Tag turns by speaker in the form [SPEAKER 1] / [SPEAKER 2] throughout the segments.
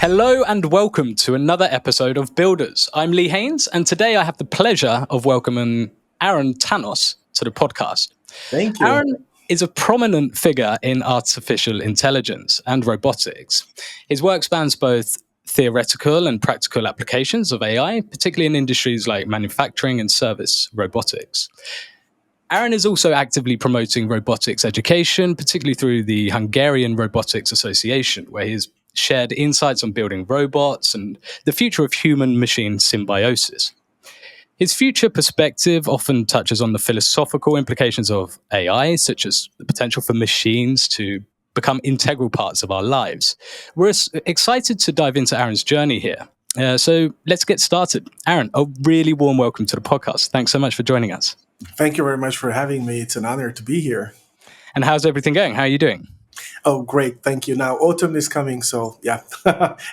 [SPEAKER 1] Hello and welcome to another episode of Builders. I'm Lee Haynes, and today I have the pleasure of welcoming Aron Tanos to the podcast.
[SPEAKER 2] Thank you.
[SPEAKER 1] Aron is a prominent figure in artificial intelligence and robotics. His work spans both theoretical and practical applications of AI, particularly in industries like manufacturing and service robotics. Aron is also actively promoting robotics education, particularly through the Hungarian Robotics Association, where he's shared insights on building robots and the future of human-machine symbiosis. His future perspective often touches on the philosophical implications of AI, such as the potential for machines to become integral parts of our lives. We're excited to dive into Aron's journey here. So let's get started. Aron, a really warm welcome to the podcast. Thanks so much for joining us.
[SPEAKER 2] Thank you very much for having me. It's an honor to be here.
[SPEAKER 1] And how's everything going? How are you doing?
[SPEAKER 2] Oh, great. Thank you. Now, autumn is coming, so yeah,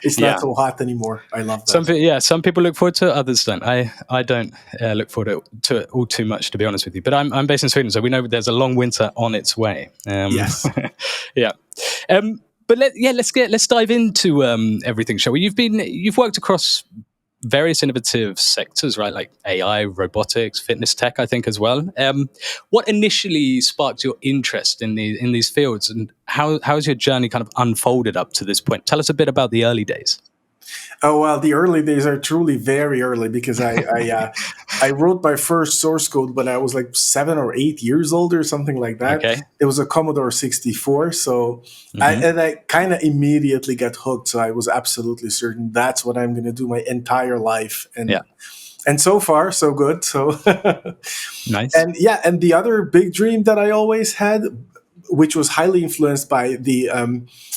[SPEAKER 2] it's not so hot anymore. I love that.
[SPEAKER 1] Some people look forward to it, others don't. I don't look forward to it all too much, to be honest with you. But I'm based in Sweden, so we know there's a long winter on its way.
[SPEAKER 2] Yes.
[SPEAKER 1] Yeah. But let's dive into everything, shall we? You've worked across various innovative sectors, right? Like AI, robotics, fitness tech, I think as well. What initially sparked your interest in these fields, and how has your journey kind of unfolded up to this point? Tell us a bit about the early days.
[SPEAKER 2] Oh, well, the early days are truly very early because I wrote my first source code when I was like 7 or 8 years old or something like that.
[SPEAKER 1] Okay.
[SPEAKER 2] It was a Commodore 64. So I kind of immediately got hooked. So I was absolutely certain that's what I'm going to do my entire life. And so far, so good. So
[SPEAKER 1] Nice.
[SPEAKER 2] And the other big dream that I always had, which was highly influenced by the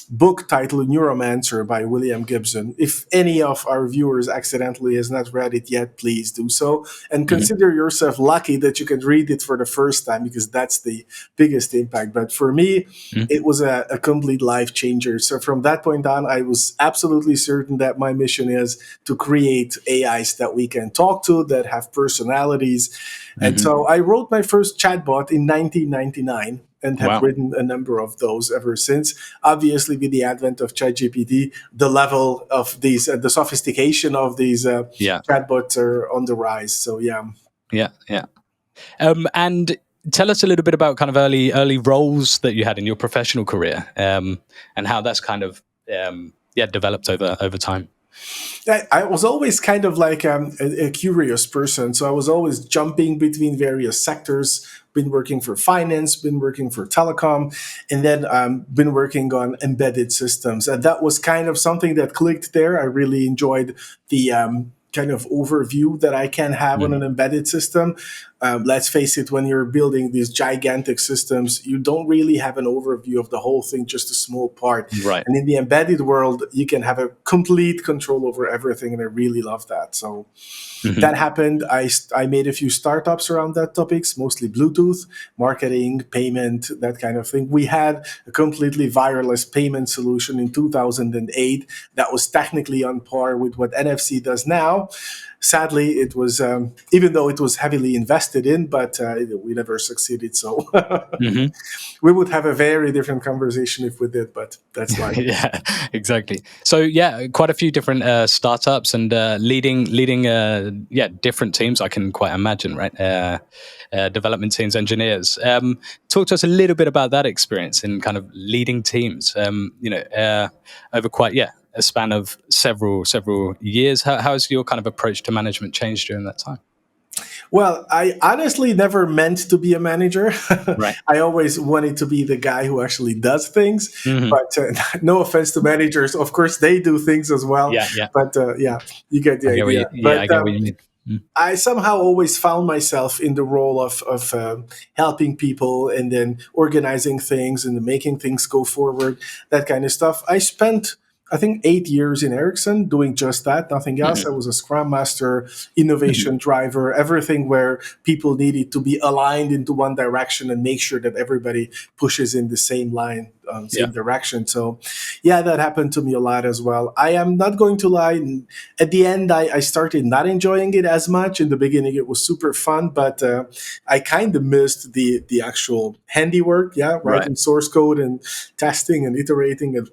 [SPEAKER 2] book titled Neuromancer by William Gibson. If any of our viewers accidentally has not read it yet, please do so. And consider yourself lucky that you can read it for the first time, because that's the biggest impact. But for me, it was a complete life changer. So from that point on, I was absolutely certain that my mission is to create AIs that we can talk to, that have personalities. And so I wrote my first chatbot in 1999. And have written a number of those ever since. Obviously, with the advent of ChatGPT, the level of these, the sophistication of these chatbots are on the rise. So,
[SPEAKER 1] yeah. And tell us a little bit about kind of early roles that you had in your professional career, and how that's kind of developed over time.
[SPEAKER 2] I was always kind of like a curious person. So I was always jumping between various sectors, been working for finance, been working for telecom, and then been working on embedded systems. And that was kind of something that clicked there. I really enjoyed the kind of overview that I can have on an embedded system. Let's face it, when you're building these gigantic systems, you don't really have an overview of the whole thing, just a small part.
[SPEAKER 1] Right.
[SPEAKER 2] And in the embedded world, you can have a complete control over everything, and I really love that. So that happened. I made a few startups around that topics, mostly Bluetooth, marketing, payment, that kind of thing. We had a completely wireless payment solution in 2008 that was technically on par with what NFC does now. Sadly, it was, even though it was heavily invested in, but we never succeeded. So we would have a very different conversation if we did, but that's life.
[SPEAKER 1] Yeah, exactly. So quite a few different startups and leading different teams. I can quite imagine, right? Development teams, engineers. Talk to us a little bit about that experience in kind of leading teams. Over quite a span of several years. How has your kind of approach to management changed during that time?
[SPEAKER 2] Well, I honestly never meant to be a manager.
[SPEAKER 1] Right.
[SPEAKER 2] I always wanted to be the guy who actually does things. But no offense to managers. Of course, they do things as well.
[SPEAKER 1] Yeah.
[SPEAKER 2] But you get the idea.
[SPEAKER 1] I get what you mean.
[SPEAKER 2] I somehow always found myself in the role of helping people and then organizing things and making things go forward, that kind of stuff. I spent, I think, 8 years in Ericsson doing just that, nothing else. I was a Scrum Master, innovation driver, everything where people needed to be aligned into one direction and make sure that everybody pushes in the same line, same direction. So, that happened to me a lot as well. I am not going to lie. At the end, I started not enjoying it as much. In the beginning, it was super fun, but I kind of missed the actual handiwork, writing source code and testing and iterating and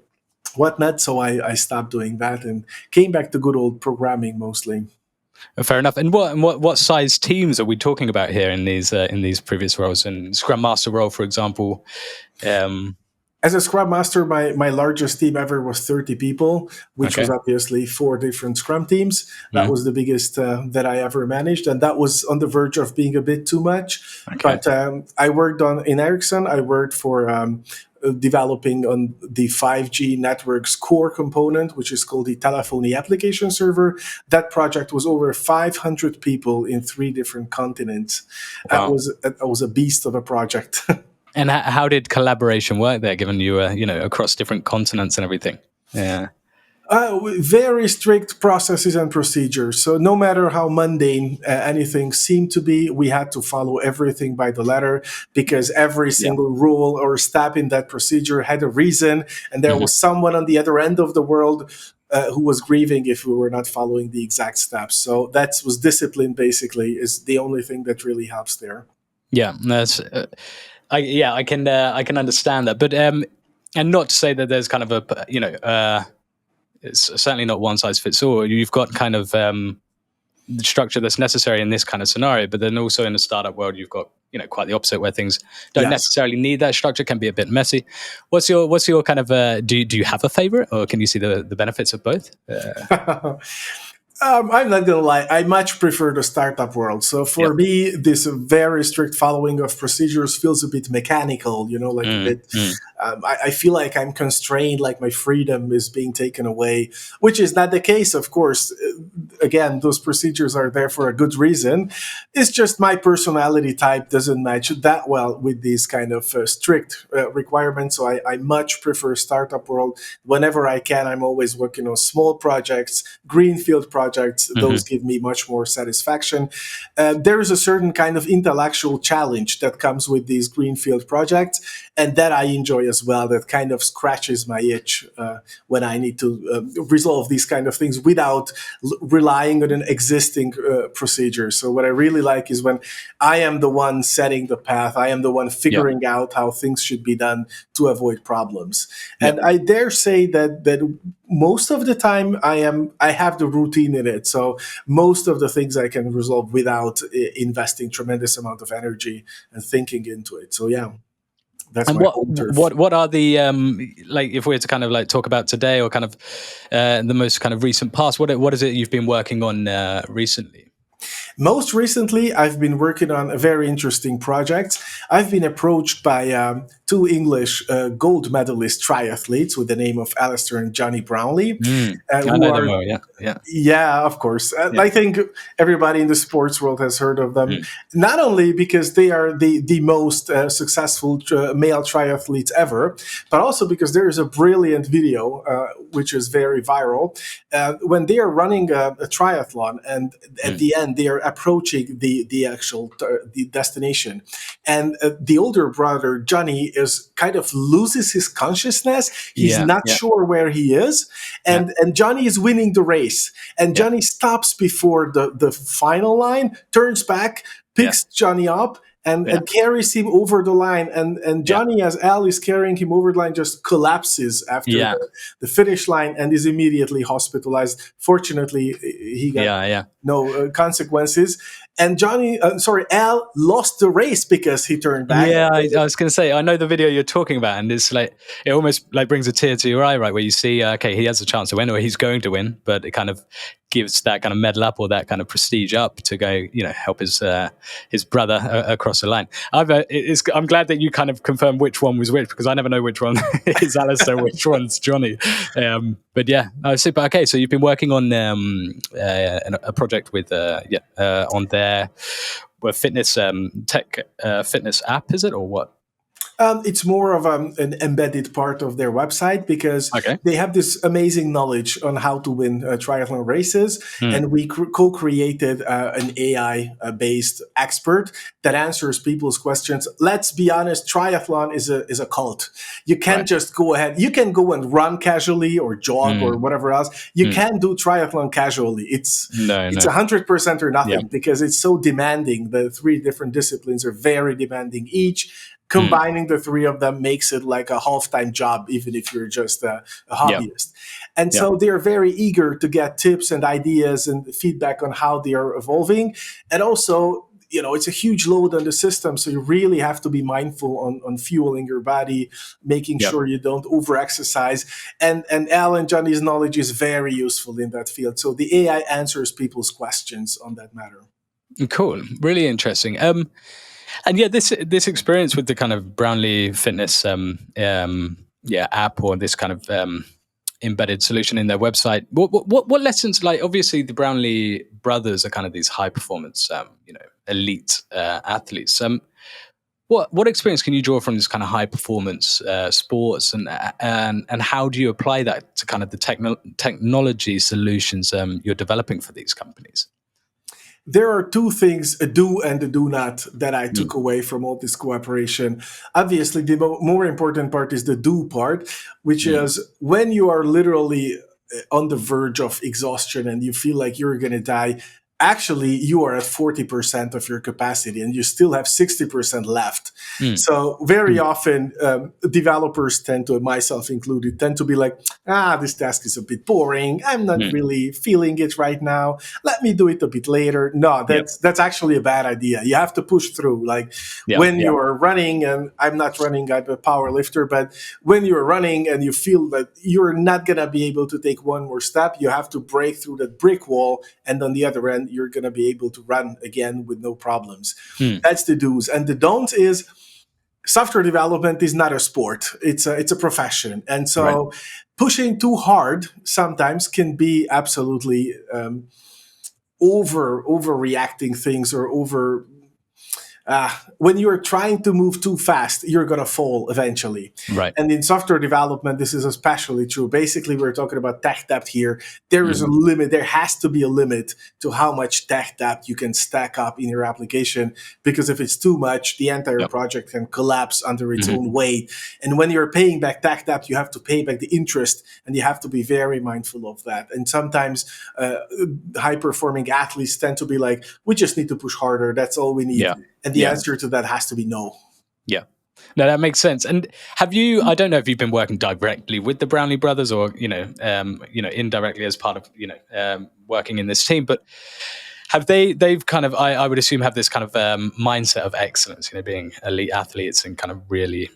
[SPEAKER 2] whatnot. So I stopped doing that and came back to good old programming mostly.
[SPEAKER 1] Fair enough. And what size teams are we talking about here in these previous roles? And Scrum Master role, for example. Um,
[SPEAKER 2] As a Scrum Master, my largest team ever was 30 people, which was
[SPEAKER 1] okay.
[SPEAKER 2] obviously 4 different Scrum teams. That
[SPEAKER 1] Mm,
[SPEAKER 2] was the biggest that I ever managed, and that was on the verge of being a bit too much.
[SPEAKER 1] okay.
[SPEAKER 2] But I worked in Ericsson. I worked for developing on the 5G network's core component, which is called the telephony application server. That project was over 500 people in 3 different continents.
[SPEAKER 1] Wow.
[SPEAKER 2] That was a beast of a project.
[SPEAKER 1] And how did collaboration work there, given you were, across different continents and everything? Yeah.
[SPEAKER 2] Very strict processes and procedures. So no matter how mundane anything seemed to be, we had to follow everything by the letter, because every
[SPEAKER 1] Yeah.
[SPEAKER 2] single rule or step in that procedure had a reason, and there
[SPEAKER 1] Hmm.
[SPEAKER 2] was someone on the other end of the world who was grieving if we were not following the exact steps. So that was discipline. Basically, is the only thing that really helps there.
[SPEAKER 1] Yeah. That's. I can understand that, but and not to say that there's kind of it's certainly not one size fits all. You've got kind of the structure that's necessary in this kind of scenario, but then also in the startup world, you've got quite the opposite, where things don't
[SPEAKER 2] Yes.
[SPEAKER 1] necessarily need that structure, can be a bit messy. What's your kind of do you have a favorite, or can you see the benefits of both?
[SPEAKER 2] I'm not gonna lie. I much prefer the startup world. So
[SPEAKER 1] Yeah.
[SPEAKER 2] for me, this very strict following of procedures feels a bit mechanical. Like a
[SPEAKER 1] Mm,
[SPEAKER 2] bit.
[SPEAKER 1] mm.
[SPEAKER 2] I feel like I'm constrained, like my freedom is being taken away, which is not the case, of course. Again, those procedures are there for a good reason. It's just my personality type doesn't match that well with these kind of strict requirements. So I much prefer startup world. Whenever I can, I'm always working on small projects, greenfield projects. Those
[SPEAKER 1] Mhm.
[SPEAKER 2] give me much more satisfaction. There is a certain kind of intellectual challenge that comes with these greenfield projects, and that I enjoy as well. That kind of scratches my itch when I need to resolve these kind of things without relying on an existing procedure. So what I really like is when I am the one setting the path, I am the one
[SPEAKER 1] Yeah.
[SPEAKER 2] figuring out how things should be done to avoid problems.
[SPEAKER 1] Yeah.
[SPEAKER 2] And I dare say that most of the time I have the routine in it. So most of the things I can resolve without investing tremendous amount of energy and thinking into it. So yeah, that's
[SPEAKER 1] And
[SPEAKER 2] my
[SPEAKER 1] what
[SPEAKER 2] home turf.
[SPEAKER 1] what are the like, if we were to kind of like talk about today, or kind of the most kind of recent past, what is it you've been working on recently?
[SPEAKER 2] Most recently, I've been working on a very interesting project. I've been approached by 2 English gold medalist triathletes with the name of Alistair and Johnny Brownlee,
[SPEAKER 1] Mm. I
[SPEAKER 2] who
[SPEAKER 1] know them
[SPEAKER 2] are
[SPEAKER 1] well. Yeah. Yeah.
[SPEAKER 2] yeah, of course.
[SPEAKER 1] Yeah.
[SPEAKER 2] I think everybody in the sports world has heard of them,
[SPEAKER 1] Mm.
[SPEAKER 2] not only because they are the most successful male triathletes ever, but also because there is a brilliant video, which is very viral, when they are running a triathlon, and at
[SPEAKER 1] Mm.
[SPEAKER 2] the end they are approaching the actual the destination, and the older brother Johnny is kind of loses his consciousness. He's
[SPEAKER 1] Yeah.
[SPEAKER 2] not
[SPEAKER 1] Yeah.
[SPEAKER 2] sure where he is,
[SPEAKER 1] Yeah.
[SPEAKER 2] and Johnny is winning the race. And
[SPEAKER 1] Yeah.
[SPEAKER 2] Johnny stops before the final line, turns back,
[SPEAKER 1] Yeah.
[SPEAKER 2] picks Johnny up,
[SPEAKER 1] Yeah.
[SPEAKER 2] and carries him over the line. And
[SPEAKER 1] Yeah.
[SPEAKER 2] Johnny, as Al is carrying him over the line, just collapses after
[SPEAKER 1] Yeah.
[SPEAKER 2] the finish line and is immediately hospitalized. Fortunately, he got
[SPEAKER 1] Yeah. Yeah.
[SPEAKER 2] no consequences. And Al lost the race because he turned back.
[SPEAKER 1] Yeah, I was going to say, I know the video you're talking about, and it's like, it almost like brings a tear to your eye, right? Where you see, okay, he has a chance to win, or he's going to win, but it kind of gives that kind of medal up, or that kind of prestige up, to go, help his brother across the line. I'm glad that you kind of confirmed which one was which, because I never know which one is Alistair, which one's Johnny. But yeah, super. Okay, so you've been working on a project with on their fitness tech fitness app, is it, or what?
[SPEAKER 2] It's more of an embedded part of their website, because
[SPEAKER 1] Okay.
[SPEAKER 2] they have this amazing knowledge on how to win triathlon races. And we co-created an AI-based expert that answers people's questions. Let's be honest, triathlon is a cult. You can't
[SPEAKER 1] Right.
[SPEAKER 2] just go ahead. You can go and run casually or jog or whatever else. You can't do triathlon casually. It's
[SPEAKER 1] No, no.
[SPEAKER 2] 100% or nothing,
[SPEAKER 1] Yeah.
[SPEAKER 2] because it's so demanding. The 3 different disciplines are very demanding each.
[SPEAKER 1] Mm.
[SPEAKER 2] combining the three of them makes it like a half-time job, even if you're just a
[SPEAKER 1] Yeah.
[SPEAKER 2] hobbyist. And
[SPEAKER 1] Yeah.
[SPEAKER 2] so they're very eager to get tips and ideas and feedback on how they are evolving. And also, it's a huge load on the system. So you really have to be mindful on fueling your body, making
[SPEAKER 1] Yeah.
[SPEAKER 2] sure you don't over-exercise. And Al and Johnny's knowledge is very useful in that field. So the AI answers people's questions on that matter.
[SPEAKER 1] Cool. Really interesting. And yeah, this experience with the kind of Brownlee Fitness app, or this kind of embedded solution in their website. What lessons, like, obviously the Brownlee brothers are kind of these high performance elite athletes. What experience can you draw from this kind of high performance sports, and how do you apply that to kind of the technology solutions you're developing for these companies?
[SPEAKER 2] There are two things, a do and a do not, that I
[SPEAKER 1] Mm.
[SPEAKER 2] took away from all this cooperation. Obviously, the more important part is the do part, which
[SPEAKER 1] Mm.
[SPEAKER 2] is when you are literally on the verge of exhaustion and you feel like you're going to die. Actually, you are at 40% of your capacity and you still have 60% left.
[SPEAKER 1] Mm.
[SPEAKER 2] So very
[SPEAKER 1] Mm.
[SPEAKER 2] often, developers tend to, myself included, tend to be like, this task is a bit boring. I'm not
[SPEAKER 1] Mm.
[SPEAKER 2] really feeling it right now. Let me do it a bit later. No,
[SPEAKER 1] Yep.
[SPEAKER 2] that's actually a bad idea. You have to push through. Like
[SPEAKER 1] Yeah.
[SPEAKER 2] when
[SPEAKER 1] Yeah.
[SPEAKER 2] you're running, and I'm not running, I'm a power lifter, but when you're running and you feel that you're not going to be able to take one more step, you have to break through that brick wall. And on the other end, you're going to be able to run again with no problems.
[SPEAKER 1] Mm.
[SPEAKER 2] That's the do's. And the don'ts is, software development is not a sport. It's a profession. And so
[SPEAKER 1] Right.
[SPEAKER 2] pushing too hard sometimes can be absolutely overreacting things, or when you're trying to move too fast, you're going to fall eventually.
[SPEAKER 1] Right.
[SPEAKER 2] And in software development, this is especially true. Basically, we're talking about tech debt here. There is a
[SPEAKER 1] Mm.
[SPEAKER 2] limit. There has to be a limit to how much tech debt you can stack up in your application, because if it's too much, the entire
[SPEAKER 1] Yep.
[SPEAKER 2] project can collapse under its
[SPEAKER 1] Mhm.
[SPEAKER 2] own weight. And when you're paying back tech debt, you have to pay back the interest, and you have to be very mindful of that. And sometimes high-performing athletes tend to be like, we just need to push harder. That's all we need.
[SPEAKER 1] Yeah.
[SPEAKER 2] And the
[SPEAKER 1] Yeah.
[SPEAKER 2] answer to that has to be no.
[SPEAKER 1] Yeah. No, that makes sense. And have you? I don't know if you've been working directly with the Brownlee brothers, or indirectly as part of working in this team, but have they've kind of, I would assume, have this kind of mindset of excellence, being elite athletes and kind of really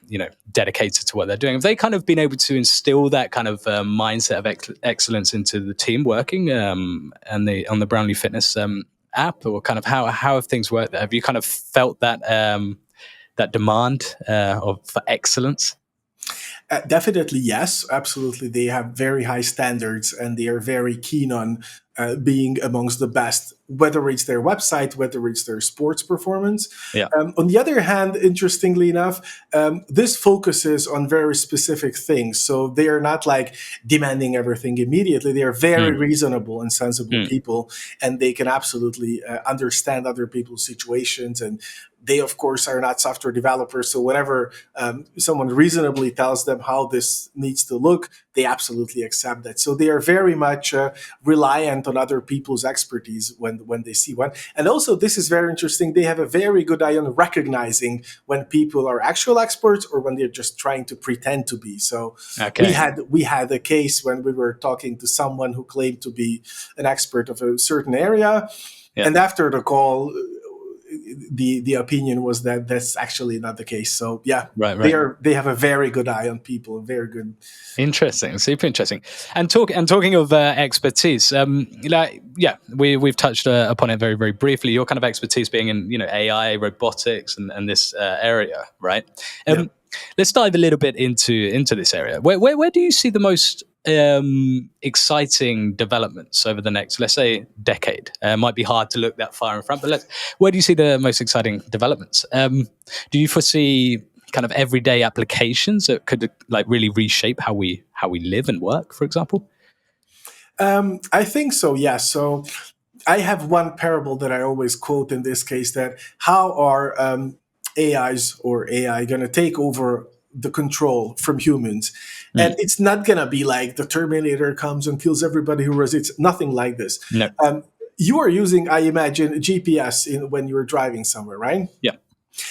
[SPEAKER 1] dedicated to what they're doing. Have they kind of been able to instill that kind of mindset of excellence into the team working and on the Brownlee Fitness app, or kind of how have things worked there? Have you kind of felt that that demand for excellence?
[SPEAKER 2] Definitely, yes, absolutely. They have very high standards, and they are very keen on being amongst the best, whether it's their website, whether it's their sports performance.
[SPEAKER 1] Yeah.
[SPEAKER 2] On the other hand, interestingly enough, this focuses on very specific things. So they are not like demanding everything immediately. They are very
[SPEAKER 1] Mm.
[SPEAKER 2] reasonable and sensible
[SPEAKER 1] Mm.
[SPEAKER 2] people, and they can absolutely understand other people's situations. And they, of course, are not software developers. So whenever someone reasonably tells them how this needs to look, they absolutely accept that. So they are very much reliant on other people's expertise when they see one. And also, this is very interesting. They have a very good eye on recognizing when people are actual experts or when they're just trying to pretend to be. So
[SPEAKER 1] Okay.
[SPEAKER 2] we had a case when we were talking to someone who claimed to be an expert of a certain area.
[SPEAKER 1] Yeah.
[SPEAKER 2] And after the call, the opinion was that that's actually not the case. So yeah,
[SPEAKER 1] Right. Right.
[SPEAKER 2] they have a very good eye on people, very good.
[SPEAKER 1] Interesting, super interesting. And talking of expertise, we've touched upon it very, very briefly. Your kind of expertise being in AI, robotics, and this area, right?
[SPEAKER 2] Yeah.
[SPEAKER 1] Let's dive a little bit into this area. Where do you see the most exciting developments over the next, let's say, decade? Might be hard to look that far in front, but where do you see the most exciting developments? Do you foresee kind of everyday applications that could really reshape how we live and work, for example?
[SPEAKER 2] I think so. Yeah. So I have one parable that I always quote in this case: that how are AIs or AI going to take over the control from humans? And
[SPEAKER 1] Mm.
[SPEAKER 2] it's not going to be like the Terminator comes and kills everybody who resists. It's nothing like this.
[SPEAKER 1] No.
[SPEAKER 2] You are using, I imagine, GPS when you're driving somewhere, right?
[SPEAKER 1] Yeah.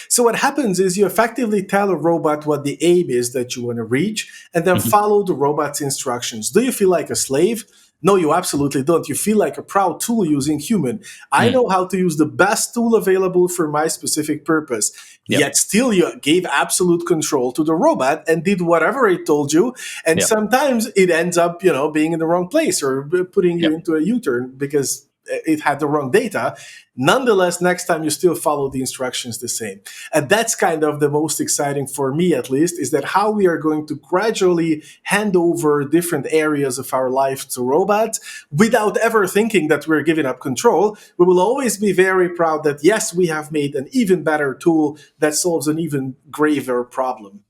[SPEAKER 2] So what happens is you effectively tell a robot what the aim is that you want to reach, and then
[SPEAKER 1] Mhm.
[SPEAKER 2] follow the robot's instructions. Do you feel like a slave? No, you absolutely don't. You feel like a proud tool using human. I
[SPEAKER 1] Mm.
[SPEAKER 2] know how to use the best tool available for my specific purpose.
[SPEAKER 1] Yep.
[SPEAKER 2] Yet still you gave absolute control to the robot and did whatever it told you. And
[SPEAKER 1] Yep.
[SPEAKER 2] sometimes it ends up, being in the wrong place or putting you
[SPEAKER 1] Yep.
[SPEAKER 2] into a U-turn because it had the wrong data. Nonetheless, next time you still follow the instructions the same. And that's kind of the most exciting for me, at least, is that how we are going to gradually hand over different areas of our life to robots without ever thinking that we're giving up control. We will always be very proud that, yes, we have made an even better tool that solves an even graver problem.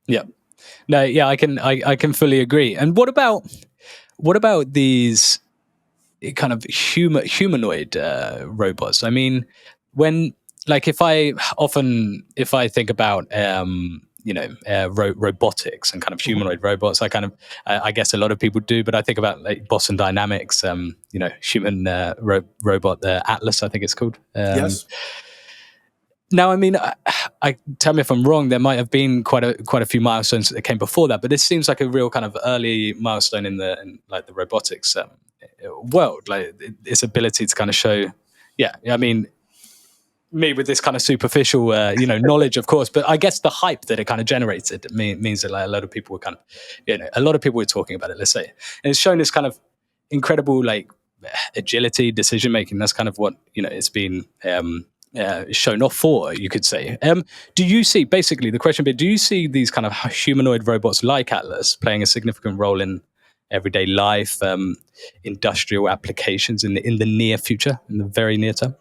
[SPEAKER 1] Yep. No, yeah, I can fully agree. And what about these kind of humanoid robots? I mean, when like if I think about robotics and kind of
[SPEAKER 2] Mhm.
[SPEAKER 1] humanoid robots, I guess a lot of people do, but I think about like Boston Dynamics, human robot Atlas, I think it's called.
[SPEAKER 2] Yes.
[SPEAKER 1] Now, I mean, I tell me if I'm wrong. There might have been quite a few milestones that came before that, but this seems like a real kind of early milestone in like the robotics world, like its ability to kind of show. Yeah, I mean, me with this kind of superficial, knowledge, of course, but I guess the hype that it kind of generated means that like a lot of people were kind of, a lot of people were talking about it. Let's say, and it's shown this kind of incredible like agility, decision making. That's kind of what it's been shown off for, you could say. Do you see, basically the question being, do you see these kind of humanoid robots like Atlas playing a significant role in everyday life, industrial applications in the near future, in the very near term?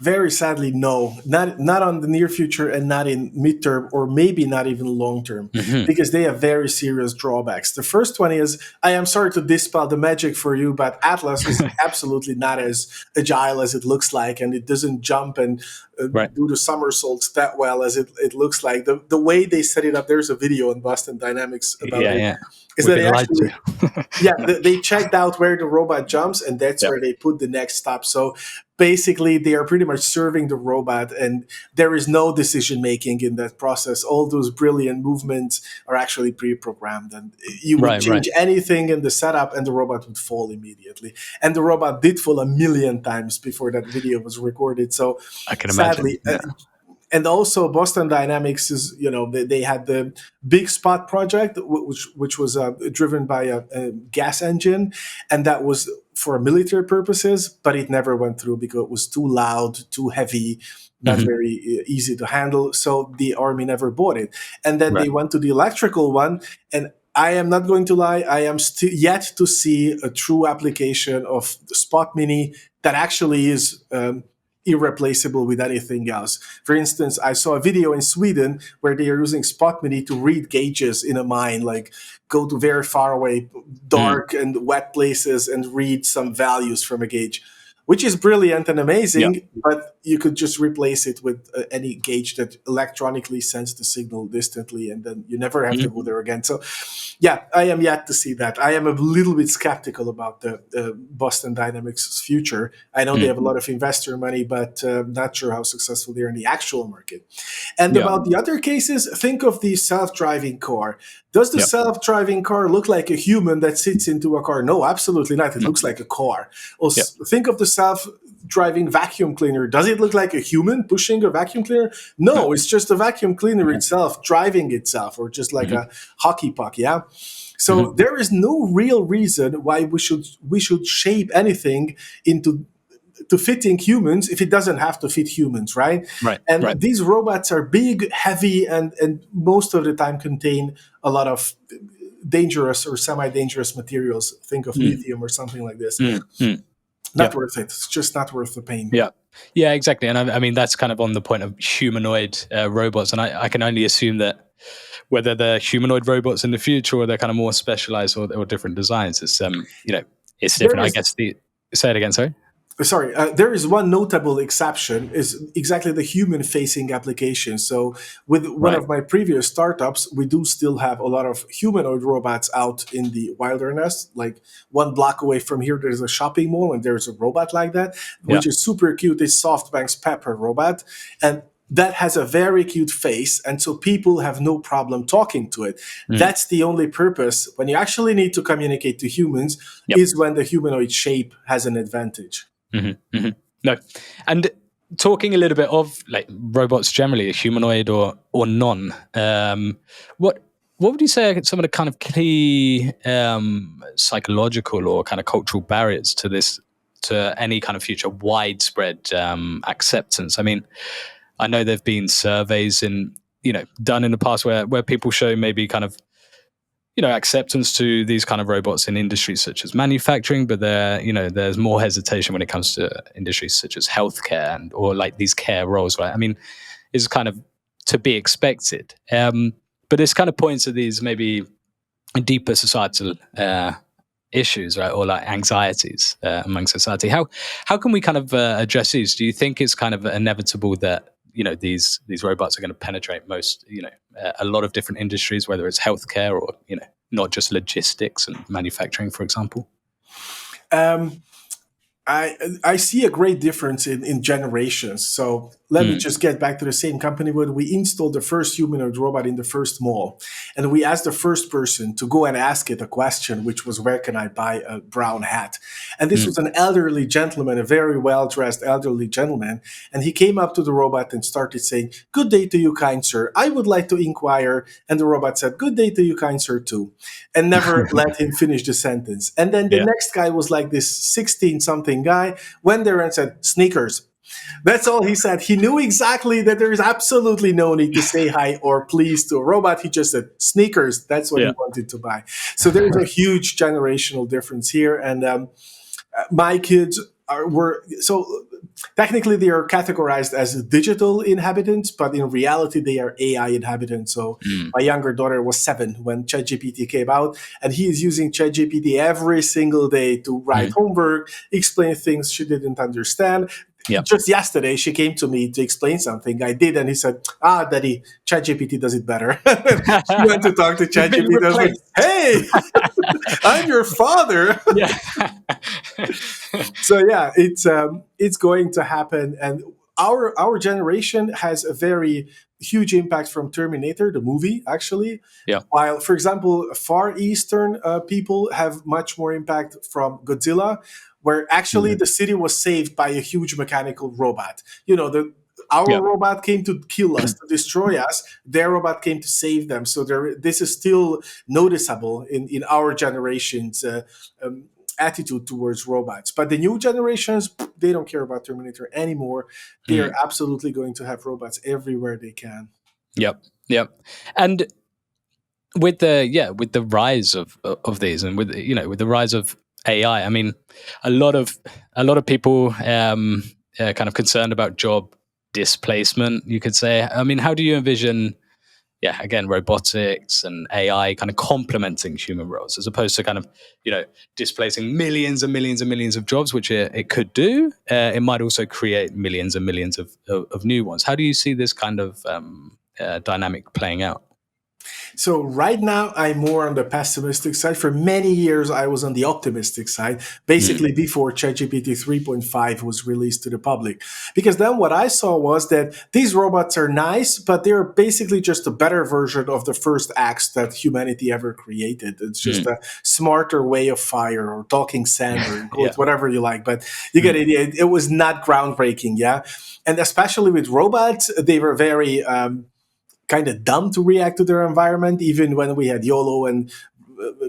[SPEAKER 2] Very sadly, no, not on the near future, and not in midterm, or maybe not even long term,
[SPEAKER 1] Hmm.
[SPEAKER 2] because they have very serious drawbacks. The first one is, I am sorry to dispel the magic for you, but Atlas is absolutely not as agile as it looks like, and it doesn't jump and
[SPEAKER 1] Right.
[SPEAKER 2] do the somersaults that well as it looks like. The way they set it up, there's a video on Boston Dynamics about
[SPEAKER 1] Yeah,
[SPEAKER 2] it,
[SPEAKER 1] yeah.
[SPEAKER 2] is
[SPEAKER 1] We've
[SPEAKER 2] that
[SPEAKER 1] been
[SPEAKER 2] they
[SPEAKER 1] lied
[SPEAKER 2] actually,
[SPEAKER 1] to.
[SPEAKER 2] yeah, they checked out where the robot jumps, and that's
[SPEAKER 1] Yep.
[SPEAKER 2] where they put the next stop. So basically, they are pretty much serving the robot, and there is no decision making in that process. All those brilliant movements are actually pre-programmed, and you would
[SPEAKER 1] Right, right.
[SPEAKER 2] change anything in the setup and the robot would fall immediately. And the robot did fall a million times before that video was recorded. So
[SPEAKER 1] I can imagine.
[SPEAKER 2] sadly,
[SPEAKER 1] Yeah.
[SPEAKER 2] and also Boston Dynamics is, they had the big Spot project, which was driven by a gas engine, and that was for military purposes, but it never went through because it was too loud, too heavy, not
[SPEAKER 1] Hmm.
[SPEAKER 2] very easy to handle. So the army never bought it, and then
[SPEAKER 1] Right.
[SPEAKER 2] they went to the electrical one, and I am not going to lie, I am still yet to see a true application of the Spot Mini that actually is irreplaceable with anything else. For instance, I saw a video in Sweden where they are using Spot Mini to read gauges in a mine, like go to very far away,
[SPEAKER 1] Mm.
[SPEAKER 2] dark and wet places and read some values from a gauge, which is brilliant and
[SPEAKER 1] Yeah.
[SPEAKER 2] amazing, but you could just replace it with any gauge that electronically sends the signal distantly, and then you never have to go
[SPEAKER 1] Mhm.
[SPEAKER 2] there again. So yeah, I am yet to see that. I am a little bit skeptical about the Boston Dynamics' future. I know they
[SPEAKER 1] Mm.
[SPEAKER 2] have a lot of investor money, but not sure how successful they are in the actual market. And
[SPEAKER 1] Yeah.
[SPEAKER 2] about the other cases, think of the self-driving car. Does the
[SPEAKER 1] Yeah.
[SPEAKER 2] self-driving car look like a human that sits into a car? No, absolutely not. It
[SPEAKER 1] No.
[SPEAKER 2] looks like a car. Or
[SPEAKER 1] Yeah.
[SPEAKER 2] think of the self-driving vacuum cleaner. Does it look like a human pushing a vacuum cleaner?
[SPEAKER 1] No.
[SPEAKER 2] No, it's just a vacuum cleaner
[SPEAKER 1] Mhm.
[SPEAKER 2] itself driving itself, or just like
[SPEAKER 1] Mhm.
[SPEAKER 2] a hockey puck. Yeah.
[SPEAKER 1] Mhm.
[SPEAKER 2] So there is no real reason why we should shape anything into to fitting humans if it doesn't have to fit humans, right?
[SPEAKER 1] Right. Right.
[SPEAKER 2] And these robots are big, heavy, and most of the time contain a lot of dangerous or semi-dangerous materials. Think of
[SPEAKER 1] Mm.
[SPEAKER 2] lithium or something like this.
[SPEAKER 1] Mm. Mm. Yeah.
[SPEAKER 2] Not worth it. It's just not worth the pain.
[SPEAKER 1] Yeah. Yeah, exactly. And I mean, that's kind of on the point of humanoid robots. And I can only assume that whether they're humanoid robots in the future or they're kind of more specialized or different designs, it's
[SPEAKER 2] There
[SPEAKER 1] different. I
[SPEAKER 2] is
[SPEAKER 1] guess say it again, sorry.
[SPEAKER 2] Sorry, there is one notable exception, is exactly the human facing application. So with one
[SPEAKER 1] Right.
[SPEAKER 2] of my previous startups, we do still have a lot of humanoid robots out in the wilderness. Like 1 block away from here, there's a shopping mall and there's a robot like that,
[SPEAKER 1] Yeah.
[SPEAKER 2] which is super cute. It's SoftBank's Pepper robot. And that has a very cute face, and so people have no problem talking to it.
[SPEAKER 1] Mm.
[SPEAKER 2] That's the only purpose. When you actually need to communicate to humans,
[SPEAKER 1] Yep.
[SPEAKER 2] is when the humanoid shape has an advantage.
[SPEAKER 1] Mm-hmm, mm-hmm. No, and talking a little bit of like robots generally, humanoid or non. What would you say are some of the kind of key psychological or kind of cultural barriers to this, to any kind of future widespread acceptance? I mean, I know there've been surveys done in the past where people show maybe kind of acceptance to these kind of robots in industries such as manufacturing, but there's more hesitation when it comes to industries such as healthcare or like these care roles, right? I mean, it's kind of to be expected. But this kind of points to these maybe deeper societal issues, right, or like anxieties among society. How can we kind of address these? Do you think it's kind of inevitable that these robots are going to penetrate most a lot of different industries, whether it's healthcare or not just logistics and manufacturing, for example?
[SPEAKER 2] Um, I see a great difference in generations. So let me just get back to the same company where we installed the first humanoid robot in the first mall. And we asked the first person to go and ask it a question, which was, where can I buy a brown hat? And this was an elderly gentleman, a very well-dressed elderly gentleman. And he came up to the robot and started saying, "Good day to you, kind sir. I would like to inquire." And the robot said, "Good day to you, kind sir, too." And never let him finish the sentence. And then the next guy was like this 16-something guy, went there and said, "Sneakers." That's all he said. He knew exactly that there is absolutely no need to say hi or please to a robot. He just said sneakers. That's what he wanted to buy. So there's a huge generational difference here. And my kids were so technically they are categorized as digital inhabitants, but in reality they are AI inhabitants. So my younger daughter was 7 when ChatGPT came out, and he is using ChatGPT every single day to write homework, explain things she didn't understand.
[SPEAKER 1] Yep.
[SPEAKER 2] Just yesterday, she came to me to explain something I did, and he said, "Daddy, ChatGPT does it better." She went to talk to ChatGPT. I was like, "Hey, I'm your father."
[SPEAKER 1] Yeah.
[SPEAKER 2] So yeah, it's going to happen, and our generation has a very huge impact from Terminator, the movie, actually.
[SPEAKER 1] Yeah.
[SPEAKER 2] While, for example, Far Eastern people have much more impact from Godzilla, where actually the city was saved by a huge mechanical robot. Our robot came to kill us, to destroy us. Their robot came to save them. So this is still noticeable in our generation's attitude towards robots. But the new generations, they don't care about Terminator anymore. They are absolutely going to have robots everywhere they can.
[SPEAKER 1] Yep. And with the rise of these, and with the rise of AI, I mean, a lot of people kind of concerned about job displacement, you could say. I mean, how do you envision again, robotics and AI kind of complementing human roles, as opposed to kind of displacing millions and millions and millions of jobs, which it could do? It might also create millions and millions of new ones. How do you see this kind of dynamic playing out?
[SPEAKER 2] So right now, I'm more on the pessimistic side. For many years, I was on the optimistic side, basically before ChatGPT 3.5 was released to the public. Because then what I saw was that these robots are nice, but they're basically just a better version of the first acts that humanity ever created. It's just a smarter way of fire or talking sand or whatever you like. But you get it. It was not groundbreaking, yeah? And especially with robots, they were very kind of dumb to react to their environment, even when we had YOLO and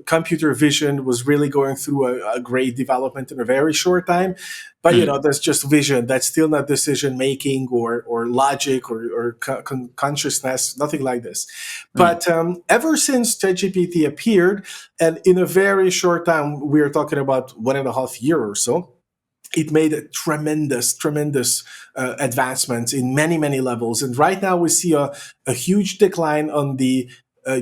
[SPEAKER 2] computer vision was really going through a great development in a very short time. But, that's just vision. That's still not decision making or logic or consciousness, nothing like this. But ever since ChatGPT appeared, and in a very short time, we're talking about 1.5 years or so, it made a tremendous advancements in many, many levels. And right now we see a huge decline on the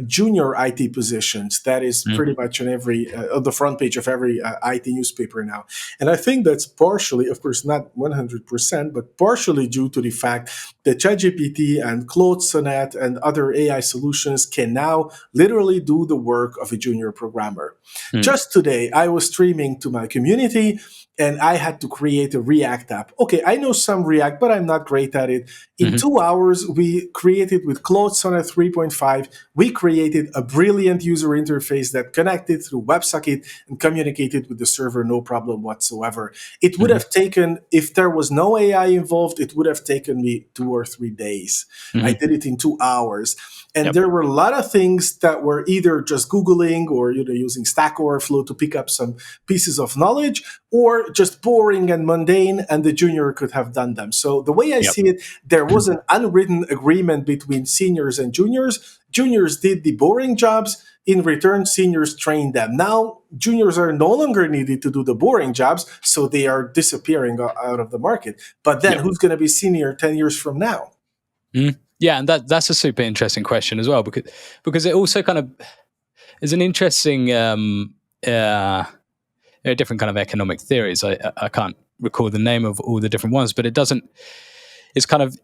[SPEAKER 2] junior IT positions. That is pretty much on the front page of every IT newspaper now. And I think that's partially, of course, not 100%, but partially due to the fact the ChatGPT and Claude Sonnet and other AI solutions can now literally do the work of a junior programmer. Just today, I was streaming to my community and I had to create a React app. Okay, I know some React, but I'm not great at it. In 2 hours, we created with Claude Sonnet 3.5, we created a brilliant user interface that connected through WebSocket and communicated with the server no problem whatsoever. It would have taken, if there was no AI involved, it would have taken me 2 or 3 days. I did it in 2 hours. And there were a lot of things that were either just Googling or using Stack Overflow to pick up some pieces of knowledge, or just boring and mundane, and the junior could have done them. So the way I see it, there was an unwritten agreement between seniors and juniors. Juniors did the boring jobs. In return, seniors trained them. Now, juniors are no longer needed to do the boring jobs, so they are disappearing out of the market. But then who's going to be senior 10 years from now?
[SPEAKER 1] Yeah, and that's a super interesting question as well, because it also kind of is an interesting different kind of economic theories. I can't recall the name of all the different ones, but it's kind of,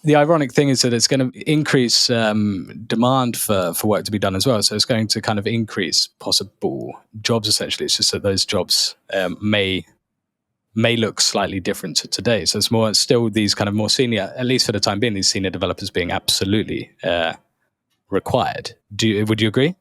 [SPEAKER 1] the ironic thing is that it's going to increase demand for work to be done as well. So it's going to kind of increase possible jobs, essentially. It's just that those jobs may look slightly different to today. So it's still these kind of more senior, at least for the time being, these senior developers being absolutely required. Would you agree?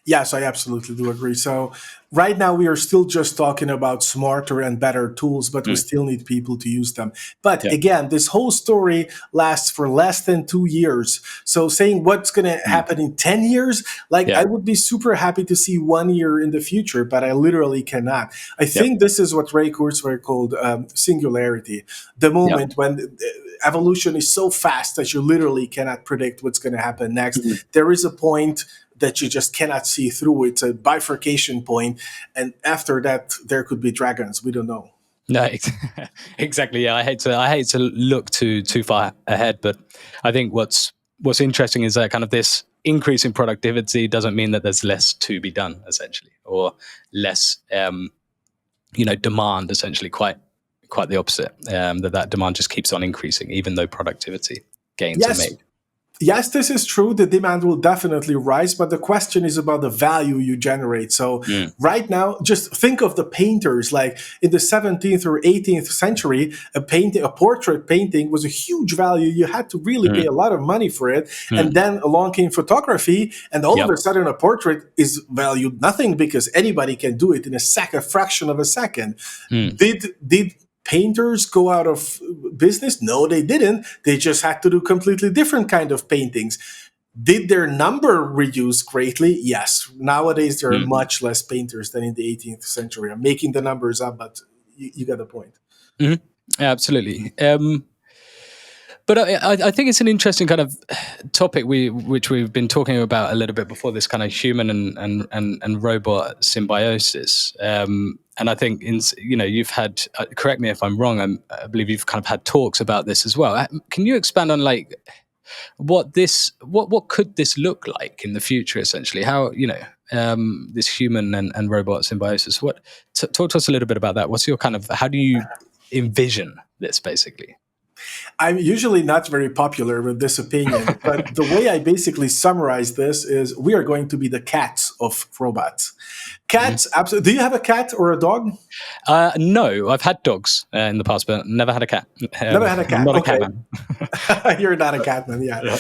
[SPEAKER 2] Yes, I absolutely do agree. So right now we are still just talking about smarter and better tools, but we still need people to use them. But again, this whole story lasts for less than 2 years. So saying what's going to happen in 10 years, I would be super happy to see 1 year in the future, but I literally cannot. I think this is what Ray Kurzweil called singularity. The moment when evolution is so fast that you literally cannot predict what's going to happen next. There is a point that you just cannot see through. It's a bifurcation point, and after that, there could be dragons. We don't know.
[SPEAKER 1] No, exactly. Yeah, I hate to look too far ahead, but I think what's interesting is that kind of this increase in productivity doesn't mean that there's less to be done, essentially, or less, demand. Essentially, quite the opposite. That demand just keeps on increasing, even though productivity gains are made.
[SPEAKER 2] Yes, this is true. The demand will definitely rise, but the question is about the value you generate. So right now, just think of the painters. Like in the 17th or 18th century, a portrait painting was a huge value. You had to really pay a lot of money for it. And then along came photography, and all of a sudden a portrait is valued nothing because anybody can do it in a fraction of a second. Did painters go out of business? No, they didn't. They just had to do completely different kind of paintings. Did their number reduce greatly? Yes. Nowadays, there are much less painters than in the 18th century. I'm making the numbers up, but you get the point.
[SPEAKER 1] Yeah, absolutely. But I think it's an interesting kind of topic which we've been talking about a little bit before, this kind of human and robot symbiosis. And I think you've had, correct me if I'm wrong, I believe you've kind of had talks about this as well. Can you expand on what could this look like in the future? Essentially, how this human and robot symbiosis. Talk to us a little bit about that. What's your how do you envision this basically?
[SPEAKER 2] I'm usually not very popular with this opinion, but the way I basically summarize this is we are going to be the cats of robots. Cats, absolutely. Do you have a cat or a dog?
[SPEAKER 1] No, I've had dogs in the past, but never had a cat.
[SPEAKER 2] Never had a cat.
[SPEAKER 1] I'm not
[SPEAKER 2] okay.
[SPEAKER 1] a cat man.
[SPEAKER 2] You're not a cat man, yeah.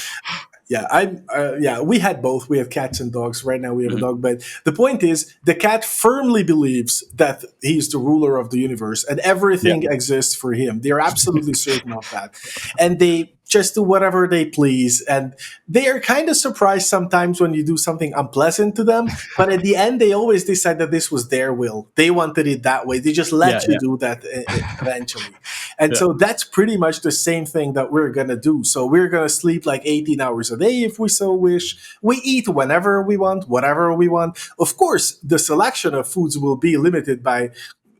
[SPEAKER 2] Yeah, we had both. We have cats and dogs. Right now we have a dog. But the point is, the cat firmly believes that he's the ruler of the universe and everything exists for him. They're absolutely certain of that. And they just do whatever they please. And they are kind of surprised sometimes when you do something unpleasant to them. But at the end, they always decide that this was their will. They wanted it that way. They just let you do that eventually. And so that's pretty much the same thing that we're going to do. So we're going to sleep like 18 hours a day if we so wish. We eat whenever we want, whatever we want. Of course, the selection of foods will be limited by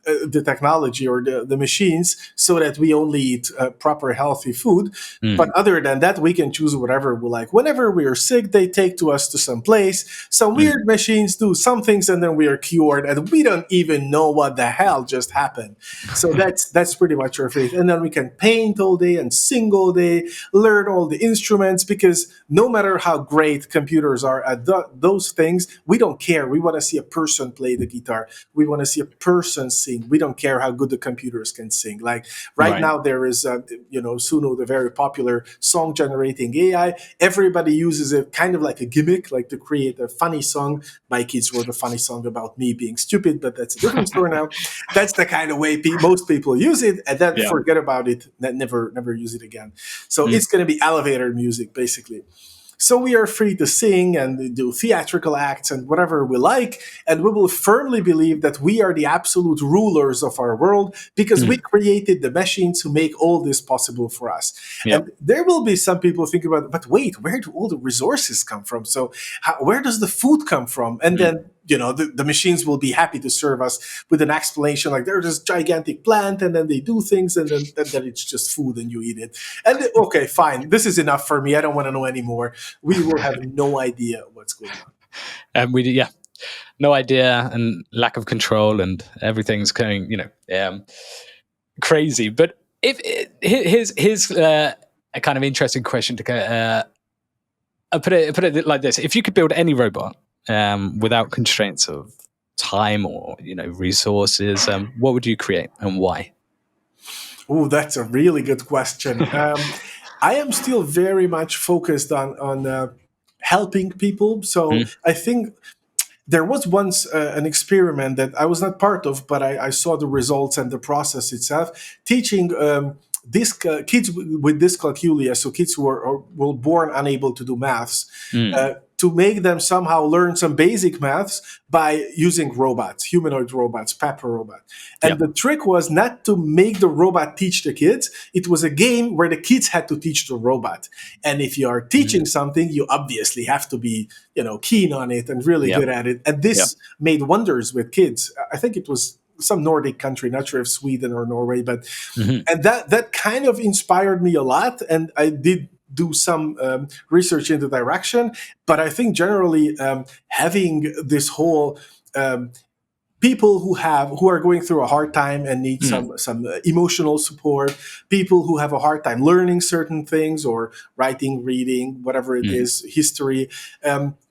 [SPEAKER 2] the technology or the machines so that we only eat proper healthy food. But
[SPEAKER 1] Mm.
[SPEAKER 2] other than that, we can choose whatever we like. Whenever we are sick, they take to us to some place. Some
[SPEAKER 1] Mm.
[SPEAKER 2] weird machines do some things, and then we are cured, and we don't even know what the hell just happened. So that's pretty much our faith. And then we can paint all day and sing all day, learn all the instruments, because no matter how great computers are at those things, we don't care. We want to see a person play the guitar. We want to see a person sing. We don't care how good the computers can sing. Like right
[SPEAKER 1] Right.
[SPEAKER 2] now, there is, Suno, the very popular song generating AI. Everybody uses it kind of like a gimmick, like to create a funny song. My kids wrote a funny song about me being stupid, but that's a different story now. That's the kind of way most people use it, and then
[SPEAKER 1] Yeah.
[SPEAKER 2] forget about it, and never use it again. So
[SPEAKER 1] Mm.
[SPEAKER 2] it's going to be elevator music, basically. So we are free to sing and do theatrical acts and whatever we like, and we will firmly believe that we are the absolute rulers of our world because we
[SPEAKER 1] Mm.
[SPEAKER 2] created the machines who make all this possible for us.
[SPEAKER 1] Yeah.
[SPEAKER 2] And there will be some people thinking about, but wait, where do all the resources come from? So where does the food come from? And
[SPEAKER 1] Mm.
[SPEAKER 2] then the machines will be happy to serve us with an explanation like there's this gigantic plant and then they do things and then it's just food and you eat it. And okay, fine, this is enough for me. I don't want to know anymore. We will have no idea what's going on.
[SPEAKER 1] And yeah, no idea and lack of control and everything's going, crazy. But here's a kind of interesting question to I put it like this: if you could build any robot without constraints of time or resources, what would you create and why?
[SPEAKER 2] Oh, that's a really good question. I am still very much focused on helping people. So
[SPEAKER 1] Mm.
[SPEAKER 2] I think there was once an experiment that I was not part of, but I saw the results and the process itself, teaching kids with dyscalculia, so kids who were born unable to do maths,
[SPEAKER 1] Mm.
[SPEAKER 2] to make them somehow learn some basic maths by using robots, humanoid robots, Pepper robot.
[SPEAKER 1] Yeah.
[SPEAKER 2] And the trick was not to make the robot teach the kids. It was a game where the kids had to teach the robot. And if you are teaching
[SPEAKER 1] Mm.
[SPEAKER 2] something, you obviously have to be, keen on it and really
[SPEAKER 1] Yeah.
[SPEAKER 2] good at it. And
[SPEAKER 1] Yeah.
[SPEAKER 2] this made wonders with kids. I think it was some Nordic country, not sure if Sweden or Norway, but
[SPEAKER 1] Mhm.
[SPEAKER 2] and that kind of inspired me a lot. And I did do some research in the direction, but I think generally having this whole people who are going through a hard time and need
[SPEAKER 1] Mm.
[SPEAKER 2] some emotional support, people who have a hard time learning certain things or writing, reading, whatever it
[SPEAKER 1] Mm.
[SPEAKER 2] is, history.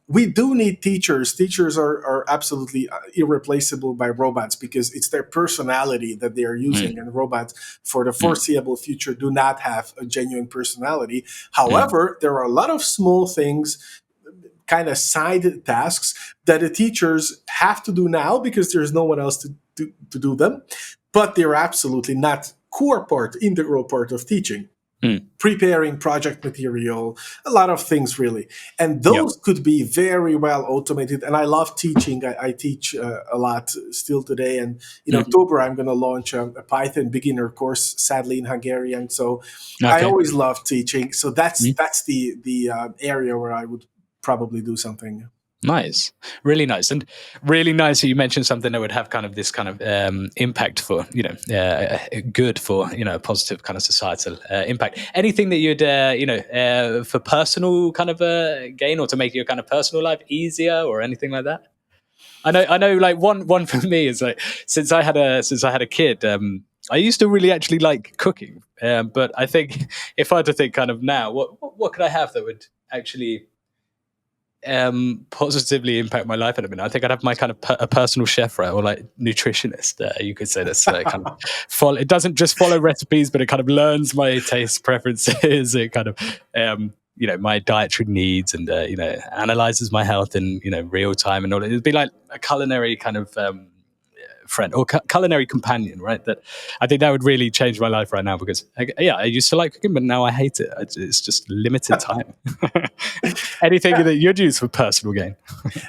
[SPEAKER 2] We do need teachers. Teachers are absolutely irreplaceable by robots because it's their personality that they are using,
[SPEAKER 1] Mm.
[SPEAKER 2] and robots for the
[SPEAKER 1] Mm.
[SPEAKER 2] foreseeable future do not have a genuine personality.
[SPEAKER 1] Mm.
[SPEAKER 2] However, there are a lot of small things, kind of side tasks that the teachers have to do now because there's no one else to do them, but they're absolutely not integral part of teaching.
[SPEAKER 1] Mm.
[SPEAKER 2] Preparing project material, a lot of things really. And
[SPEAKER 1] Yep.
[SPEAKER 2] those could be very well automated. And I love teaching. I teach a lot still today. And in
[SPEAKER 1] Mm.
[SPEAKER 2] October, I'm going to launch a Python beginner course, sadly in Hungarian. So I
[SPEAKER 1] Okay.
[SPEAKER 2] always love teaching. So that's
[SPEAKER 1] Mm.
[SPEAKER 2] the area where I would probably do something.
[SPEAKER 1] Nice, really nice, and really nice that you mentioned something that would have kind of this kind of impact for good for positive kind of societal impact. Anything that you'd for personal kind of gain or to make your kind of personal life easier or anything like that. I know. Like one for me is like since I had a kid, I used to really actually like cooking, but I think if I had to think kind of now, what could I have that would actually positively impact my life in a minute. I think I'd have my kind of a personal chef, right, or like nutritionist. You could say that's kind of follow. It doesn't just follow recipes, but it kind of learns my taste preferences. It kind of my dietary needs and analyzes my health in real time and all. It'd be like a culinary kind of friend or culinary companion, right? That I think that would really change my life right now because I used to like cooking, but now I hate it. It's just limited time. Anything that you'd use for personal gain.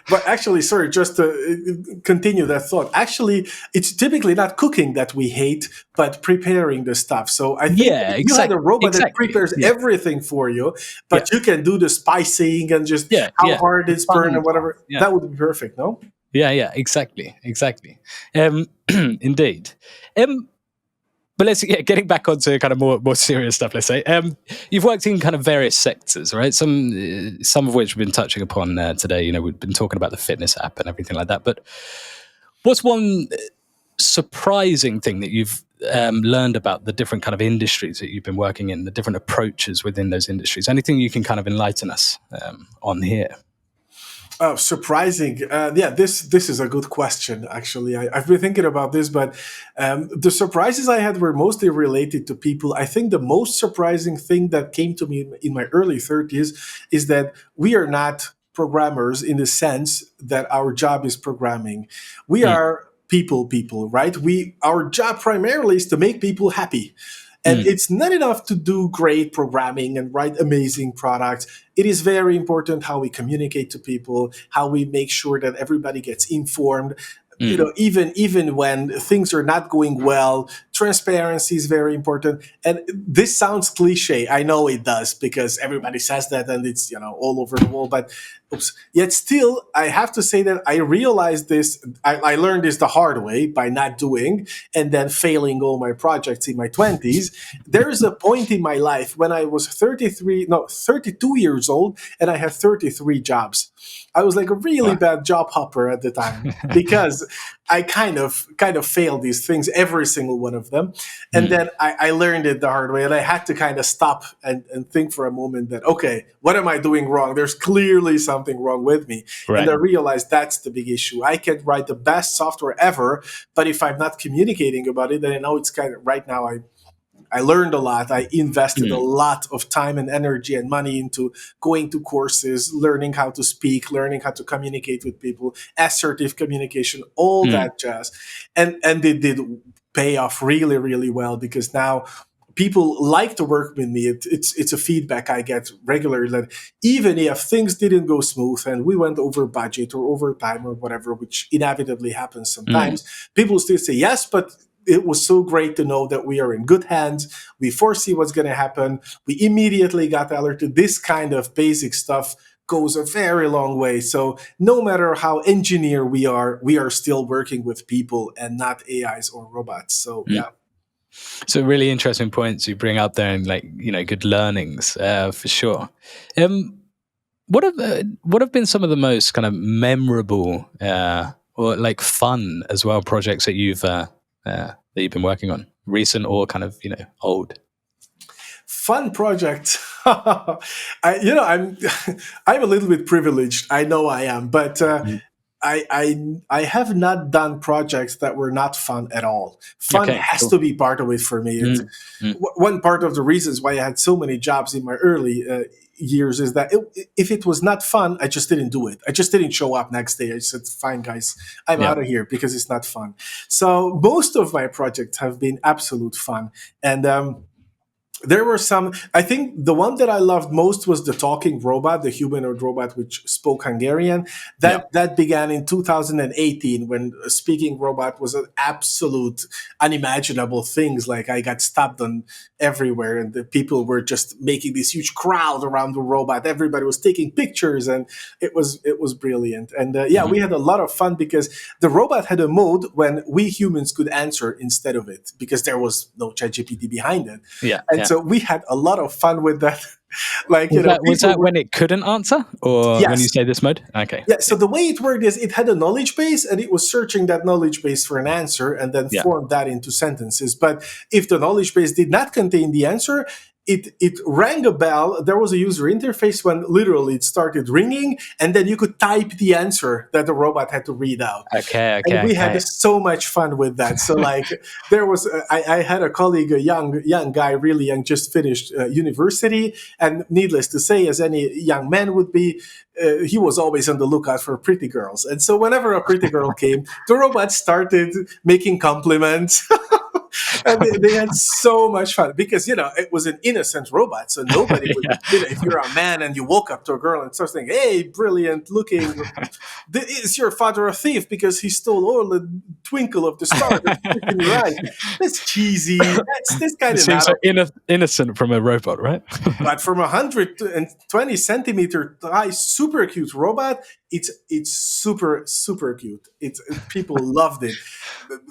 [SPEAKER 2] But actually, sorry, just to continue that thought. Actually, it's typically not cooking that we hate, but preparing the stuff. So I think
[SPEAKER 1] Yeah,
[SPEAKER 2] if you had a robot that
[SPEAKER 1] exactly.
[SPEAKER 2] prepares
[SPEAKER 1] Yeah,
[SPEAKER 2] everything for you,
[SPEAKER 1] yeah,
[SPEAKER 2] but you can do the spicing and just
[SPEAKER 1] yeah,
[SPEAKER 2] how
[SPEAKER 1] yeah.
[SPEAKER 2] hard
[SPEAKER 1] The
[SPEAKER 2] it's burned
[SPEAKER 1] fun
[SPEAKER 2] and whatever,
[SPEAKER 1] part. Yeah.
[SPEAKER 2] that would be perfect, no?
[SPEAKER 1] Yeah, exactly. Indeed. But getting back onto kind of more serious stuff. Let's say you've worked in kind of various sectors, right? Some of which we've been touching upon today. We've been talking about the fitness app and everything like that. But what's one surprising thing that you've learned about the different kind of industries that you've been working in, the different approaches within those industries? Anything you can kind of enlighten us on here?
[SPEAKER 2] Surprising. Yeah, this is a good question. Actually, I've been thinking about this, but the surprises I had were mostly related to people. I think the most surprising thing that came to me in my early 30s is that we are not programmers in the sense that our job is programming. We
[SPEAKER 1] Mm,
[SPEAKER 2] are people, right? Our job primarily is to make people happy. And
[SPEAKER 1] mm,
[SPEAKER 2] it's not enough to do great programming and write amazing products. It is very important how we communicate to people, how we make sure that everybody gets informed.
[SPEAKER 1] mm,
[SPEAKER 2] Even when things are not going well, transparency is very important. And this sounds cliche. I know it does because everybody says that and it's all over the world. But yet still, I have to say that I realized this. I learned this the hard way by not doing and then failing all my projects in my 20s. There is a point in my life when I was 32 years old and I had 33 jobs. I was like a really
[SPEAKER 1] wow.
[SPEAKER 2] bad job hopper at the time because I kind of failed these things, every single one of them. And
[SPEAKER 1] Mm,
[SPEAKER 2] then I learned it the hard way and I had to kind of stop and think for a moment that, okay, what am I doing wrong? There's clearly something wrong with me. And
[SPEAKER 1] right.
[SPEAKER 2] I realized that's the big issue. I can write the best software ever, but if I'm not communicating about it, then I know it's kind of right now I learned a lot. I invested a
[SPEAKER 1] Mm,
[SPEAKER 2] lot of time and energy and money into going to courses, learning how to speak, learning how to communicate with people, assertive communication, all
[SPEAKER 1] mm,
[SPEAKER 2] that jazz. And they did pay off really, really well because now people like to work with me. It's a feedback I get regularly that even if things didn't go smooth and we went over budget or over time or whatever, which inevitably happens
[SPEAKER 1] mm,
[SPEAKER 2] sometimes, people still say yes, but it was so great to know that we are in good hands. We foresee what's going to happen. We immediately got alerted. This kind of basic stuff goes a very long way. So no matter how engineer we are still working with people and not AIs or robots. So
[SPEAKER 1] mm.
[SPEAKER 2] yeah.
[SPEAKER 1] So really interesting points you bring up there, and good learnings for sure. Um, what have been some of the most kind of memorable or like fun as well projects that you've been working on, recent or kind of old?
[SPEAKER 2] Fun project. I'm I'm a little bit privileged. I know I am, but
[SPEAKER 1] Mm.
[SPEAKER 2] I have not done projects that were not fun at all. Fun
[SPEAKER 1] Okay,
[SPEAKER 2] has
[SPEAKER 1] cool.
[SPEAKER 2] to be part of it for me.
[SPEAKER 1] Mm, mm,
[SPEAKER 2] One part of the reasons why I had so many jobs in my early years is that if it was not fun, I just didn't do it. I just didn't show up next day. I said, "Fine, guys, I'm
[SPEAKER 1] yeah.
[SPEAKER 2] out of here because it's not fun." So most of my projects have been absolute fun, and there were some. I think the one that I loved most was the talking robot, the humanoid robot which spoke Hungarian.
[SPEAKER 1] Yeah.
[SPEAKER 2] That began in 2018 when a speaking robot was an absolute unimaginable things. Like I got stopped on everywhere, and the people were just making this huge crowd around the robot. Everybody was taking pictures, and it was brilliant. And yeah,
[SPEAKER 1] Mhm.
[SPEAKER 2] we had a lot of fun because the robot had a mode when we humans could answer instead of it because there was no ChatGPT behind it.
[SPEAKER 1] Yeah,
[SPEAKER 2] And
[SPEAKER 1] yeah.
[SPEAKER 2] so we had a lot of fun with that. Like,
[SPEAKER 1] Was
[SPEAKER 2] people
[SPEAKER 1] that
[SPEAKER 2] were,
[SPEAKER 1] when it couldn't answer, or when you
[SPEAKER 2] yes.
[SPEAKER 1] say this mode? Okay.
[SPEAKER 2] Yeah. So the way it worked is it had a knowledge base and it was searching that knowledge base for an answer and then
[SPEAKER 1] Yeah.
[SPEAKER 2] formed that into sentences. But if the knowledge base did not contain the answer, it rang a bell. There was a user interface when literally it started ringing, and then you could type the answer that the robot had to read out.
[SPEAKER 1] Okay.
[SPEAKER 2] And
[SPEAKER 1] Okay.
[SPEAKER 2] we had
[SPEAKER 1] Okay.
[SPEAKER 2] so much fun with that. So like there was, I had a colleague, a young guy, really young, just finished university, and needless to say, as any young man would be, he was always on the lookout for pretty girls. And so whenever a pretty girl came, the robot started making compliments. And they had so much fun because it was an innocent robot, so nobody would.
[SPEAKER 1] Yeah.
[SPEAKER 2] If you're a man and you woke up to a girl and start saying, "Hey, brilliant looking, is your father a thief because he stole all the twinkle of the star that's in your eye?" That's cheesy. That's kind
[SPEAKER 1] It
[SPEAKER 2] of
[SPEAKER 1] seems so
[SPEAKER 2] adult.
[SPEAKER 1] innocent from a robot, right?
[SPEAKER 2] But from 120 centimeter high, super cute robot, it's super cute. It's people loved it.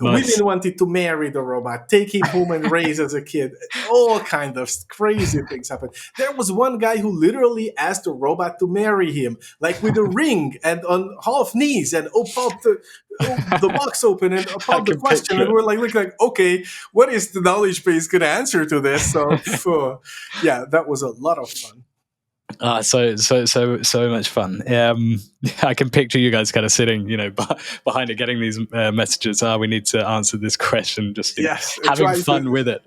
[SPEAKER 1] Nice.
[SPEAKER 2] Women wanted to marry the robot, take him home and raise as a kid. All kind of crazy things happened. There was one guy who literally asked the robot to marry him, like with a ring and on half knees, and popped the box open and
[SPEAKER 1] I
[SPEAKER 2] popped the
[SPEAKER 1] can
[SPEAKER 2] question,
[SPEAKER 1] picture
[SPEAKER 2] and
[SPEAKER 1] it.
[SPEAKER 2] we're like, okay, what is the knowledge base going to answer to this? So, yeah, that was a lot of fun.
[SPEAKER 1] So much fun. I can picture you guys kind of sitting, behind it, getting these messages. We need to answer this question. Just
[SPEAKER 2] Yes,
[SPEAKER 1] having
[SPEAKER 2] trying
[SPEAKER 1] fun
[SPEAKER 2] to.
[SPEAKER 1] with it.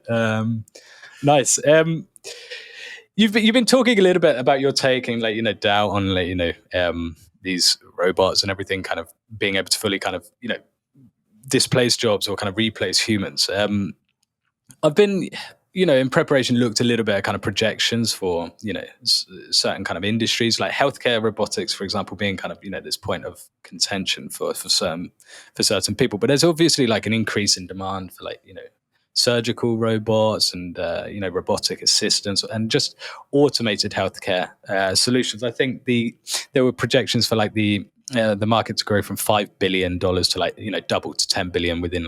[SPEAKER 1] Nice. You've been talking a little bit about your take and doubt on these robots and everything kind of being able to fully kind of displace jobs or kind of replace humans. I've been, in preparation, looked a little bit at kind of projections for, certain kind of industries like healthcare, robotics, for example, being kind of, this point of contention for certain people. But there's obviously like an increase in demand for surgical robots and, robotic assistants and just automated healthcare solutions. I think there were projections for the market to grow from $5 billion to double to 10 billion within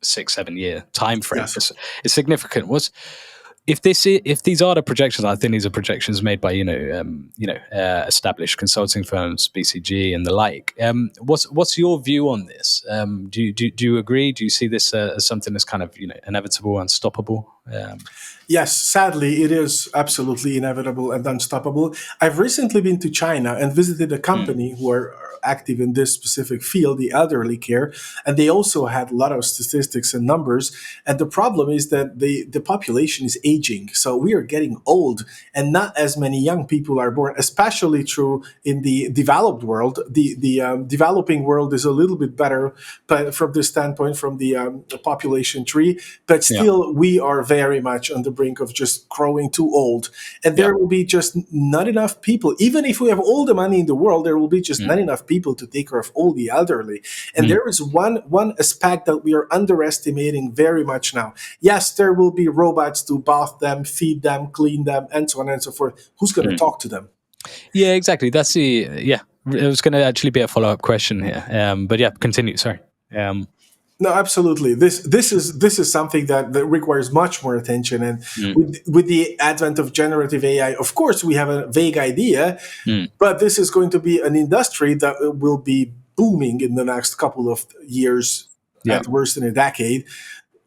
[SPEAKER 1] 6-7 year time frame.
[SPEAKER 2] Yes.
[SPEAKER 1] It's significant. If these are the projections? I think these are projections made by established consulting firms, BCG and the like. What's your view on this? Do you agree? Do you see this as something that's kind of inevitable, unstoppable?
[SPEAKER 2] Yes, sadly, it is absolutely inevitable and unstoppable. I've recently been to China and visited a company who are active in this specific field, the elderly care, and they also had a lot of statistics and numbers. And the problem is that the population is aging, so we are getting old, and not as many young people are born, especially true in the developed world. The developing world is a little bit better, but from this standpoint, from the population tree, but still we are very much on the brink of just growing too old, and there will be just not enough people. Even if we have all the money in the world, there will be just not enough people to take care of all the elderly. And there is one aspect that we are underestimating very much now. Yes, there will be robots to bath them, feed them, clean them, and so on and so forth. Who's going to talk to them?
[SPEAKER 1] Yeah, exactly. That's it was going to actually be a follow-up question here, but yeah, continue. Sorry.
[SPEAKER 2] No, absolutely. This is something that requires much more attention. And with the advent of generative AI, of course, we have a vague idea, but this is going to be an industry that will be booming in the next couple of years, at worst in a decade.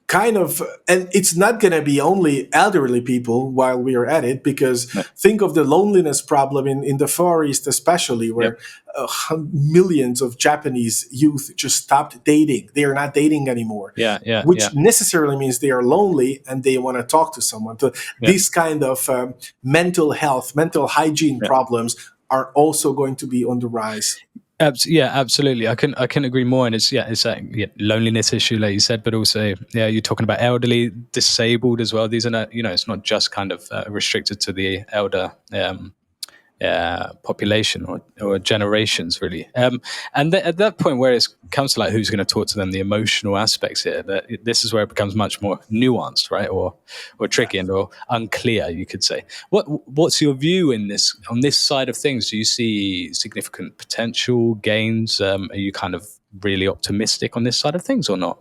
[SPEAKER 2] Kind of, and it's not going to be only elderly people while we are at it, because think of the loneliness problem in the Far East, especially, where millions of Japanese youth just stopped dating. They are not dating anymore. Which necessarily means they are lonely and they want to talk to someone. So these kind of mental health, mental hygiene problems are also going to be on the rise.
[SPEAKER 1] Yeah, absolutely. I can agree more. And it's that loneliness issue, like you said, but also you're talking about elderly, disabled as well. These are not, it's not just kind of restricted to the elder population or generations, really. And at that point where it comes to who's going to talk to them, the emotional aspects here, this is where it becomes much more nuanced, right, or tricky and or unclear, you could say. What's your view on this side of things? Do you see significant potential gains? Are you kind of really optimistic on this side of things or not?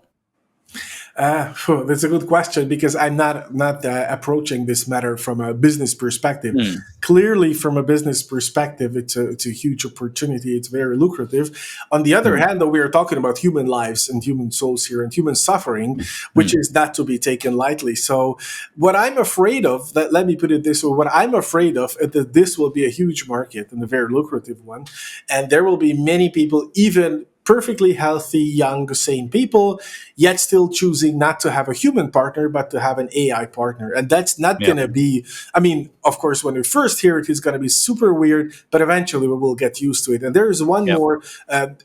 [SPEAKER 2] That's a good question, because I'm not approaching this matter from a business perspective. Clearly, from a business perspective, it's a huge opportunity. It's very lucrative. On the other hand, though, we are talking about human lives and human souls here and human suffering, which is not to be taken lightly. So what I'm afraid of, let me put it this way, what I'm afraid of is that this will be a huge market and a very lucrative one. And there will be many people, even perfectly healthy, young, sane people, yet still choosing not to have a human partner, but to have an AI partner. And that's not going to be, I mean, of course, when we first hear it, it's going to be super weird, but eventually we will get used to it. And there is one
[SPEAKER 1] Yep.
[SPEAKER 2] more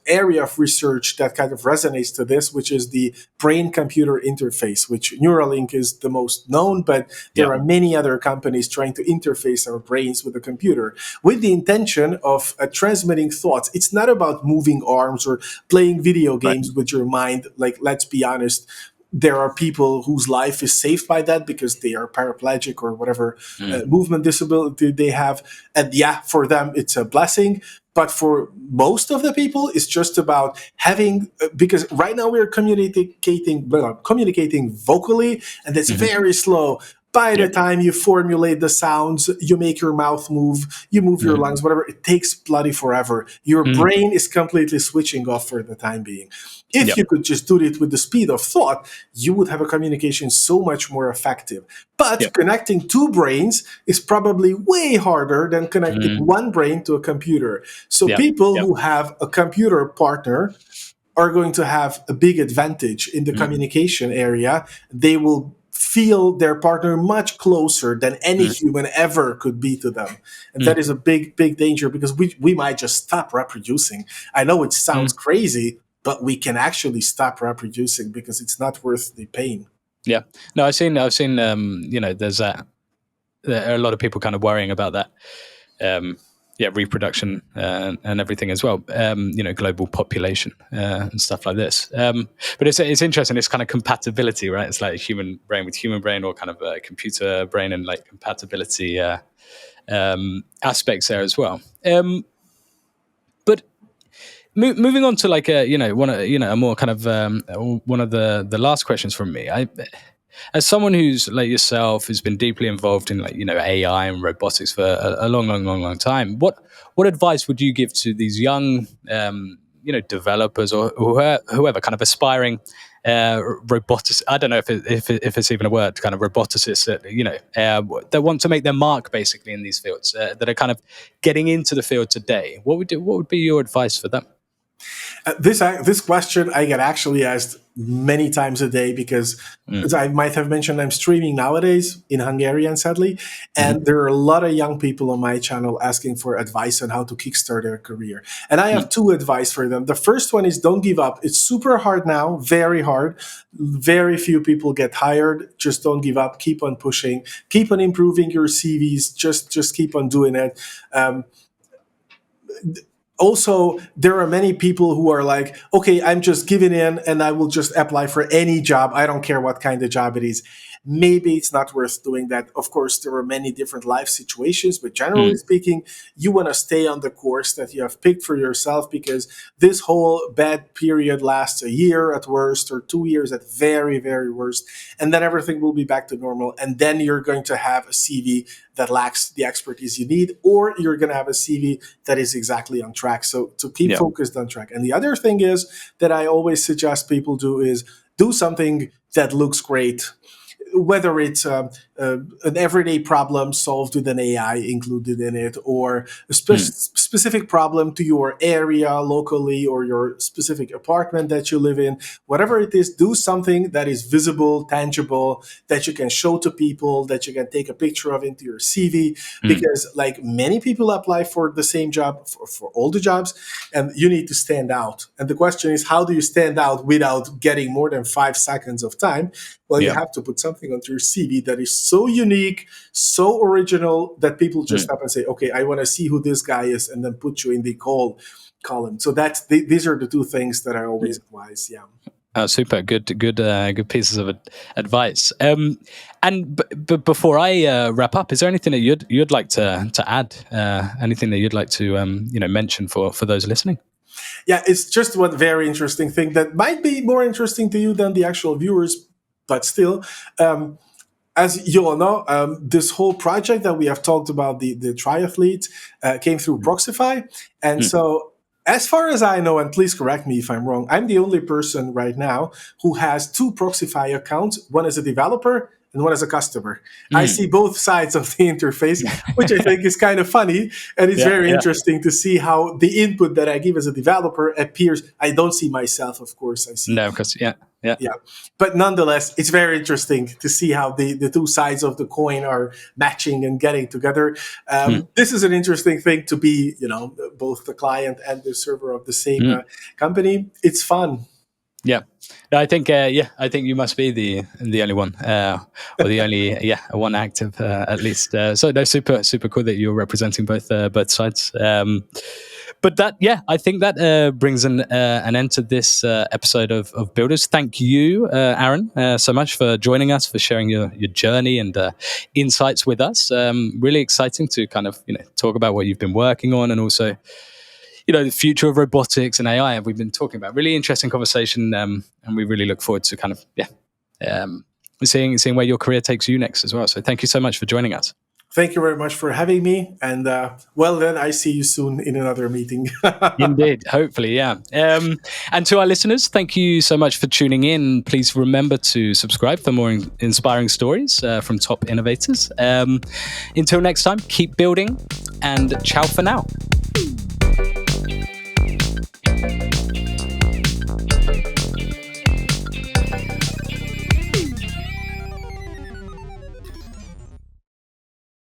[SPEAKER 2] area of research that kind of resonates to this, which is the brain-computer interface, which Neuralink is the most known, but there
[SPEAKER 1] Yep.
[SPEAKER 2] are many other companies trying to interface our brains with a computer with the intention of transmitting thoughts. It's not about moving arms or playing video
[SPEAKER 1] Right.
[SPEAKER 2] games with your mind. Like, let's be honest, there are people whose life is saved by that because they are paraplegic or whatever movement disability they have. And yeah, for them, it's a blessing. But for most of the people, it's just about having, because right now we're communicating vocally, and that's very slow. By the
[SPEAKER 1] Yep.
[SPEAKER 2] time you formulate the sounds, you make your mouth move, you move your lungs, whatever, it takes bloody forever. Your brain is completely switching off for the time being. If
[SPEAKER 1] Yep.
[SPEAKER 2] you could just do it with the speed of thought, you would have a communication so much more effective. But
[SPEAKER 1] Yep.
[SPEAKER 2] connecting two brains is probably way harder than connecting one brain to a computer. So
[SPEAKER 1] Yep.
[SPEAKER 2] people
[SPEAKER 1] Yep.
[SPEAKER 2] who have a computer partner are going to have a big advantage in the communication area. They will feel their partner much closer than any human ever could be to them. And that is a big, big danger, because we might just stop reproducing. I know it sounds crazy, but we can actually stop reproducing because it's not worth the pain.
[SPEAKER 1] Yeah. No, I've seen, there's that. There are a lot of people kind of worrying about that. Reproduction and everything as well. Global population and stuff like this. But it's interesting. It's kind of compatibility, right? It's like human brain with human brain, or kind of a computer brain, and like compatibility aspects there as well. But moving on to like a more kind of one of the last questions from me. As someone who's like yourself, who's been deeply involved in AI and robotics for a long time, what advice would you give to these young developers or whoever kind of aspiring robotics? I don't know if it's even a word, kind of roboticists that want to make their mark basically in these fields, that are kind of getting into the field today. What would be your advice for them?
[SPEAKER 2] This question I get actually asked many times a day, because as I might have mentioned, I'm streaming nowadays in Hungarian, sadly, and there are a lot of young people on my channel asking for advice on how to kickstart their career. And I have two advice for them. The first one is, don't give up. It's super hard now, very hard. Very few people get hired. Just don't give up. Keep on pushing. Keep on improving your CVs. Just keep on doing it. Also, there are many people who are like, okay, I'm just giving in and I will just apply for any job. I don't care what kind of job it is. Maybe it's not worth doing that. Of course, there are many different life situations, but generally speaking, you want to stay on the course that you have picked for yourself, because this whole bad period lasts a year at worst, or 2 years at very, very worst. And then everything will be back to normal. And then you're going to have a CV that lacks the expertise you need, or you're going to have a CV that is exactly on track. So to keep focused on track. And the other thing is that I always suggest people do is do something that looks great, whether it's an everyday problem solved with an AI included in it, or a specific problem to your area locally, or your specific apartment that you live in. Whatever it is, do something that is visible, tangible, that you can show to people, that you can take a picture of into your CV. Because like many people apply for the same job, for all the jobs, and you need to stand out. And the question is, how do you stand out without getting more than 5 seconds of time? Well, you have to put something onto your CV that is so unique, so original, that people just stop and say, okay, I want to see who this guy is, and then put you in the column. So these are the two things that I always advise. Yeah.
[SPEAKER 1] Super good pieces of advice. And before I wrap up, is there anything that you'd like to add? Anything that you'd like to mention for those listening?
[SPEAKER 2] Yeah, it's just one very interesting thing that might be more interesting to you than the actual viewers, but still. As you all know, this whole project that we have talked about, the triathlete, came through Proxify. And so, as far as I know, and please correct me if I'm wrong, I'm the only person right now who has 2 Proxify accounts, one as a developer and one as a customer. I see both sides of the interface, which I think is kind of funny. And it's very interesting to see how the input that I give as a developer appears. I don't see myself, of course. I see.
[SPEAKER 1] No, of course, yeah.
[SPEAKER 2] But nonetheless, it's very interesting to see how the two sides of the coin are matching and getting together. This is an interesting thing to be, both the client and the server of the same company. It's fun.
[SPEAKER 1] Yeah, I think I think you must be the only one, or the only one active at least. So no, super cool that you're representing both sides. But that, I think that brings an end to this episode of Builders. Thank you, Aron, so much for joining us, for sharing your journey and insights with us. Really exciting to kind of talk about what you've been working on, and also the future of robotics and AI. We've been talking about really interesting conversation, and we really look forward to kind of seeing where your career takes you next as well. So thank you so much for joining us.
[SPEAKER 2] Thank you very much for having me. And well, then I see you soon in another meeting.
[SPEAKER 1] Indeed. Hopefully, yeah. And to our listeners, thank you so much for tuning in. Please remember to subscribe for more inspiring stories from top innovators. Until next time, keep building, and ciao for now.